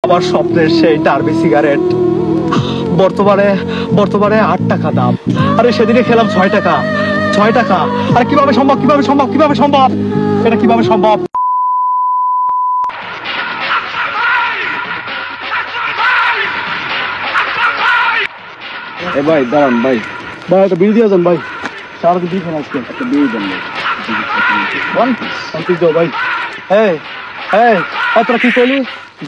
আমার স্বপ্নের সেই ডার্বি সিগারেট বর্তমানে বর্তমানে 8 টাকা দাম। আরে সেদিনে খেলাম 6 টাকা। 6 টাকা। আর কিভাবে সম্ভব, কিভাবে সম্ভব, কিভাবে সম্ভব, এটা কিভাবে সম্ভব? ভাই দাঁড়ান ভাই, ভাই একটা বিড়ি দিয়ে যান ভাই, সারাদিন বিড়ি খান আজকে, একটা বিড়ি দেন ভাই। এই এই তোরা কি করলি?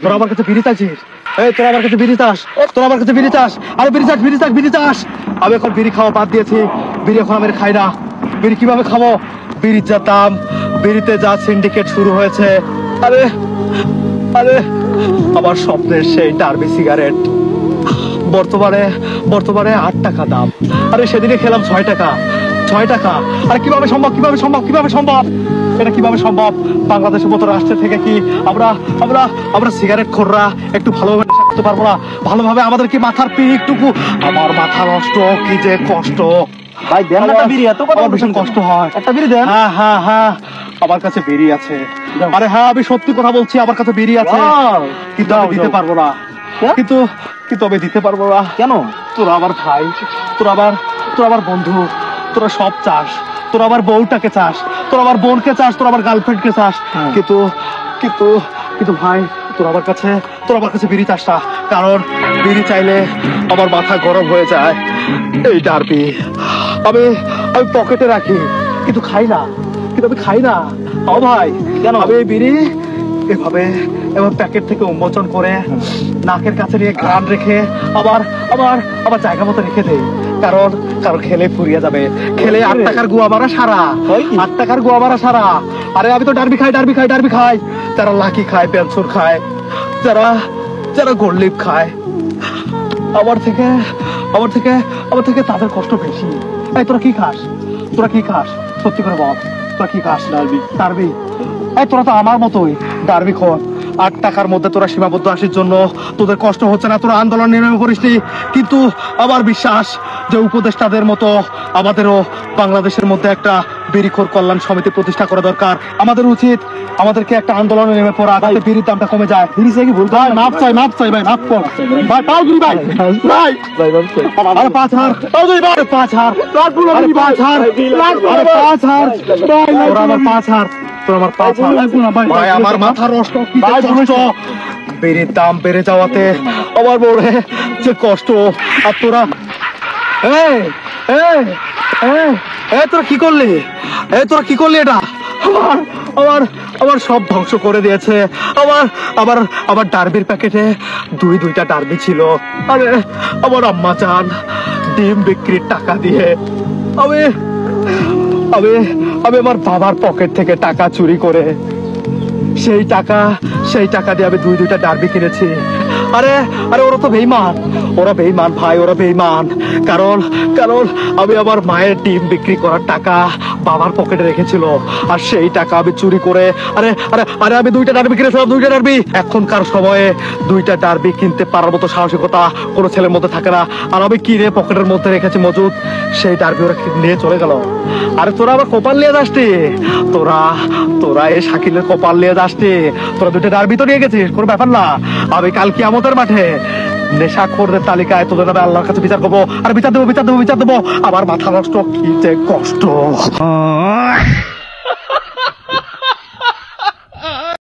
তোরা আমার কাছে বিড়ি চাইছিস? এই তোরা আমার কাছে বিড়ি চাস? তোরা আমার কাছে বিড়ি চাস? আরে বিড়ি চাস, বিড়ি চাস, বিড়ি চাস? আমি এখন বিড়ি খাওয়া বাদ দিয়েছি। বিড়ি এখন আমি খাই না। বিড়ি কিভাবে খাবো? বিড়ির যা দাম, বিড়িতে যা সিন্ডিকেট শুরু হয়েছে। আরে আরে আমার স্বপ্নের সেই ডার্বি সিগারেট বর্তমানে বর্তমানে 8 টাকা দাম। আরে সেদিনে খেলাম 6 টাকা। 6 টাকা। আর কিভাবে সম্ভব, কিভাবে সম্ভব, কিভাবে সম্ভব, এটা কিভাবে সম্ভব? বাংলাদেশের মতো রাষ্ট্র থেকে কি আমরা আমরা আমরা সিগারেট খোররা একটু ভালোভাবে নেশা করতে পারবো না? ভালোভাবে আমাদের কি মাথার পিকটুকু, আমার মাথা নষ্ট, কি যে কষ্ট ভাই দেন না বিড়ি, এত কথা আমার ভীষণ কষ্ট হয়। একটা বিড়ি দেন। হ্যাঁ হ্যাঁ হ্যাঁ, আমার কাছে বিড়ি আছে। আরে হ্যাঁ, আমি সত্যি কথা বলছি, আমার কাছে বিড়ি আছে, কিন্তু আমি দিতে পারবো না। কিন্তু কিন্তু আমি দিতে পারবো না। কেন? তোরা আমার ভাই, তোরা আমার বন্ধু, তোরা সব চাস, তোরা আমার বউটাকে চাস, তোরা আমার বোনকে চাস, তোরা আমার গার্লফ্রেন্ডকে চাস, কিন্তু কিন্তু কিন্তু ভাই তোরা আমার কাছে বিড়ি চাস না। কারণ বিড়ি চাইলে আমার মাথা গরম হয়ে যায়। এই ডার্বি আমি আমি পকেটে রাখি, কিন্তু খাই না, কিন্তু আমি খাই না। ও ভাই কেন? আমি এই বিড়ি এভাবে এবার প্যাকেট থেকে উন্মোচন করে নাকের কাছে নিয়ে ঘ্রাণ রেখে আবার আবার আবার জায়গা মতো রেখে দেয়। কারণ কারণ খেলে ফুরিয়ে যাবে, খেলে 8 টাকার গুয়া মারা সারা, 8 টাকার গুয়া মারা সারা। আরে আমি তো ডার্বি খাই, ডার্বি খাই, ডার্বি খাই। যারা লাকি খায়, পেনসুর খায়, যারা যারা গোল্ড খায়, আমার থেকে আমার থেকে আমার থেকে তাদের কষ্ট বেশি। এই তোরা কি খাস? তোরা কি খাস? সত্যি করে বল, তোরা কি খাস? ডার্বি। ডার্বি? এই তোরা তো আমার মতোই ডার্বি খোর। 8 টাকার মধ্যে তোরা সীমাবদ্ধ আসির জন্য তোদের কষ্ট হচ্ছে না, তোরা আন্দোলন নেমে পড়িসনি। কিন্তু আমার বিশ্বাস যে উপদেষ্টাদের মতো আমাদেরও বাংলাদেশের মধ্যে একটা বিড়িখোর কল্যাণ সমিতি প্রতিষ্ঠা করা দরকার। আমাদের উচিত আমাদেরকে একটা আন্দোলনে নেমে পড়া, যাতে বিড়ির দামটা কমে যায়। বিড়ি চাই কি ভুল? ভাই মাপ চাই, মাপ চাই ভাই, মাপ কর ভাই, পাও দিবি ভাই, ভাই ভাই ভাই আরে 5,000, আরে 5,000, আরে 5,000, আরে 5,000, তোরা আমার 5,000, তোরা আমার 5,000 ভাই, আমার মাথা নষ্ট, কি কষ্ট। বিড়ির দাম বেড়ে যাওয়াতে আমার মনে যে কষ্ট। আর তোরা এই এই এই এই তোরা কি করলি? এই তোরা কি করলি? এটা আমার আমার আমার সব ধ্বংস করে দিয়েছে। আমার আবার আবার ডার্বির প্যাকেটে দুইটা ডার্বি ছিল। আরে আমার আম্মা চান ডিম বিক্রির টাকা দিয়ে আমি আমি আমি আমার বাবার পকেট থেকে টাকা চুরি করে সেই টাকা দিয়ে আমি দুইটা ডার্বি কিনেছি। আরে আরে ওরা তো বেঈমান, ওরা বেঈমান ভাই, ওরা বেঈমান। কারণ কারণ আমি আমার মায়ের ডিম বিক্রি করার টাকা বাবার পকেটে রেখেছিল, আর সেই টাকা আমি চুরি করে আরে আরে আরে আমি দুইটা ডার্বি কিনেছিলাম, দুইটা ডার্বি। এখনকার সময়ে দুইটা ডার্বি কিনতে পারার মতো সাহসিকতা কোনো ছেলের মধ্যে থাকে না। আর আমি কিনে পকেটের মধ্যে রেখেছি মজুদ, সেই ডার্বি ওরা নিয়ে চলে গেল। আরে তোরা আবার কপাল নিয়ে যাসটি, তোরা তোরা এই শাকিলের কপাল নিয়ে যাসটি। তোরা দুইটা ডার্বি তো নিয়ে গেছিস, কোনো ব্যাপার না। আমি কাল কিয়ামতের মাঠে নেশাখোরদের তালিকায় তোদের নামে আল্লাহর কাছে বিচার করবো। আর বিচার দেবো, বিচার দেবো, বিচার দেবো। আমার মাথা নষ্ট, কি যে কষ্ট।